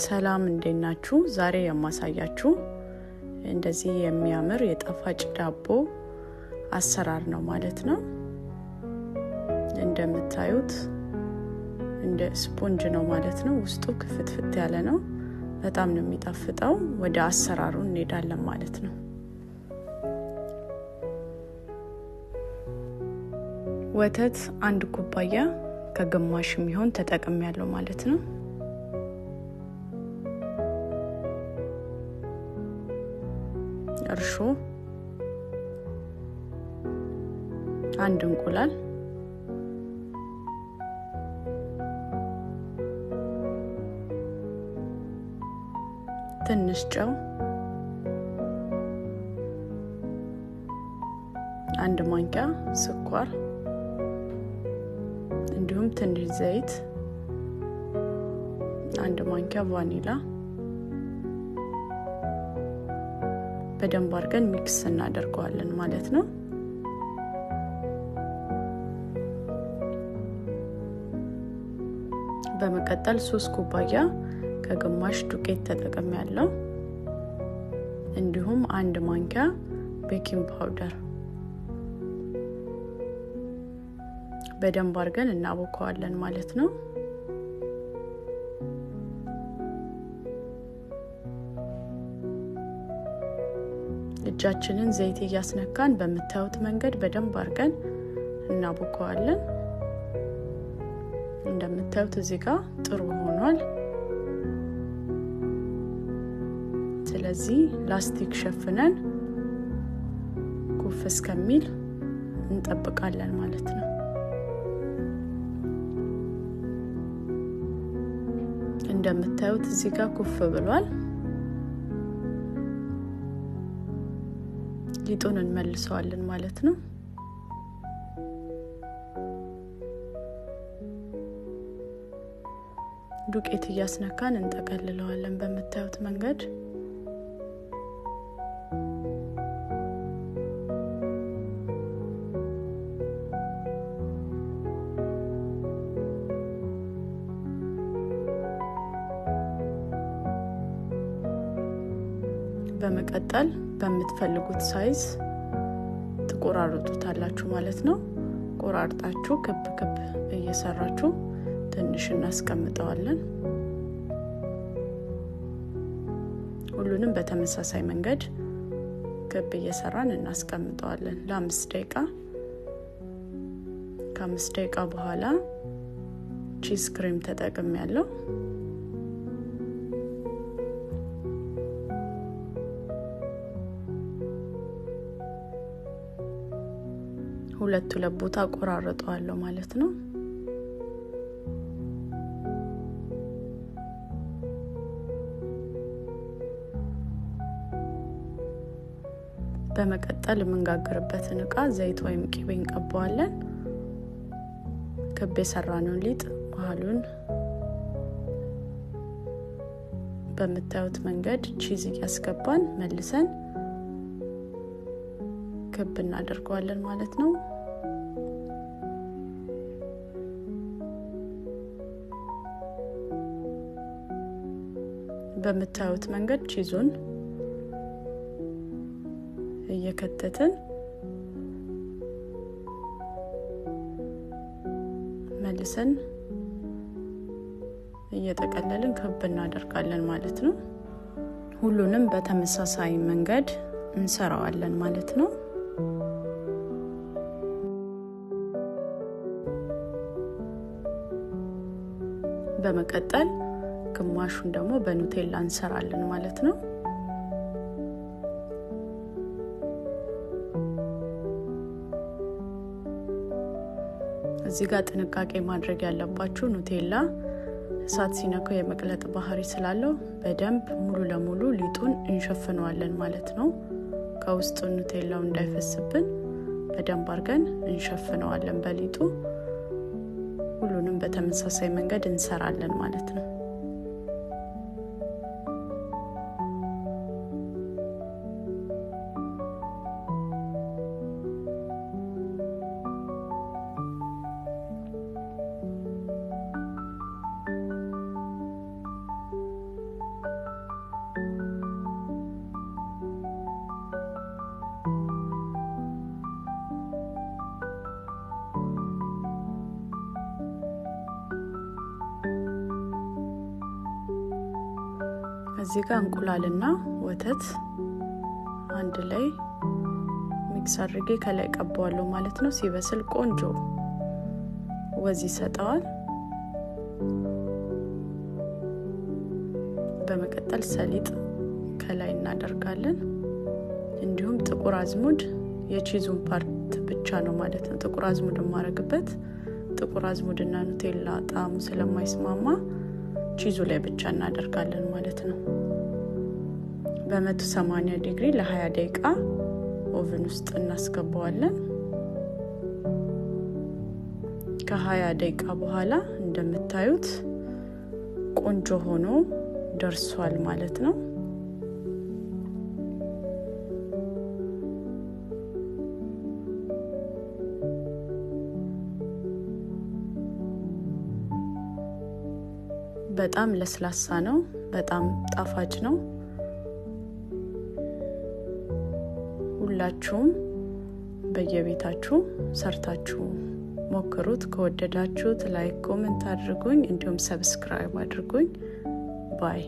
ሰላም እንደናችሁ ዛሬ የማሳያችሁ እንደዚህ የሚያምር የጣፋጭ ዳቦ አሰራር ነው ማለት ነው። እንደምታዩት እንደ ስፖንጅ ነው ማለት ነው። ውስጡ ክፍትፍት ያለ ነው። በጣም ነው የሚጣፍጠው። ወደ አሰራሩ እንሄዳለን ማለት ነው። ወተት 1 ኩባያ ከግማሽ የሚሆን ተጠቅሜያለሁ ማለት ነው። እርሾ 1 እንቁላል፣ ትንሽ ጨው፣ 1 ማንኪያ ስኳር እንዲሁም ትንሽ ዘይት፣ 1 ማንኪያ ቫኒላ በደንብ አድርገን ሚክስ እናደርገዋለን ማለት ነው። በመቀጠል 3 ኩባያ ከግማሽ ዱቄት ተጠቅሜያለሁ። እንዲሁም 1 ማንኪያ ቤኪንግ ፓውደር በደንብ አድርገን እናቦካዋለን ማለት ነው። እጃችንን ዘይት እያስነካን በመታወት መንገድ በደንብ አድርገን እናቦካዋለን። እንደምታዩት እዚህ ጋር ጥሩ ሆኗል። ስለዚህ ላስቲክ ሸፍነን ኩፍ እስከሚል እንጠብቃለን ማለት ነው። እንደምታዩት እዚህ ጋር ኩፍ ብሏል። ሊጡን እንመልሰዋለን ማለት ነው። ዱቄት እያስነካን እንጠቀልለዋለን በመታዩት መንገድ። በመቀጠል በምትፈልጉት ሳይዝ ትቆራርጡታላችሁ ማለት ነው። ቆራርጣችሁ ክብ ክብ እየሰራችሁ ትንሽ እናስቀምጠዋለን። ሁሉንም በተመሳሳይ መንገድ ክብ እየሰራን እናስቀምጠዋለን ለ5 ደቂቃ። ከ5 ደቂቃ በኋላ ቺዝ ክሬም ተጠቅሜያለሁ። 2 ቦታ ቆራርጠዋለሁ ማለት ነው። በመቀጠል የምንጋግርበትን እቃ ዘይት ወይም ቅቤ እንቀባዋለን። ክብ የሰራነውን ሊጥ መሃሉን በመታዩት መንገድ ቺዝ እያስገባን መልሰን ክብ እናደርገዋለን ማለት ነው። በመታዩት መንገድ ቺዙን እየከተትን መልሰን እየተቀለልን ክብ እናደርጋለን ማለት ነው። ሁሉንም በተመሳሳይ መንገድ እንሰራዋለን ማለት ነው። በመቀጠል ግማሹን ደግሞ በኑቴላ እንሰራለን ማለት ነው። እዚህ ጋር ጥንቃቄ ማድረግ ያለባችሁ ኑቴላ እሳት ሲነካው የመቅለጥ ባህሪ ስላለው በደንብ ሙሉ ለሙሉ ሊጡን እንሸፍነዋለን ማለት ነው። ከውስጡ ኑቴላው እንዳይፈስብን በደንብ አድርገን እንሸፍነዋለን በሊጡ። ሁሉንም በተመሳሳይ መንገድ እንሰራለን ማለት ነው። እዚህ ጋር እንቁላልና ወተት አንድ ላይ ሚክስ አድርጌ ከላይ ቀባዋለሁ ማለት ነው። ሲበስል ቆንጆ ወዝ ይሰጣል። በመቀጠል ሰሊጥ ከላይ እናደርጋለን። እንዲሁም ጥቁር አዝሙድ የቺዙን ፓርት ብቻ ነው ማለት ነው ጥቁር አዝሙድ ማረግበት። ጥቁር አዝሙድና ኑቴላ ጣዕሙ ስለማይስማማ ቺዙ ላይ ብቻ እናደርጋለን ማለት ነው። በ180 ዲግሪ ለ20 ደቂቃ ኦቨን ውስጥ እናስገባዋለን። ከ20 ደቂቃ በኋላ እንደምታዩት ቆንጆ ሆኖ ደርሷል ማለት ነው። በጣም ለስላሳ ነው፣ በጣም ጣፋጭ ነው። ሁላችሁም በየቤታችሁ ሰርታችሁ ሞክሩት። ከወደዳችሁት ላይክ፣ ኮሜንት አድርጉኝ፣ እንዲሁም ሰብስክራይብ አድርጉኝ። ባይ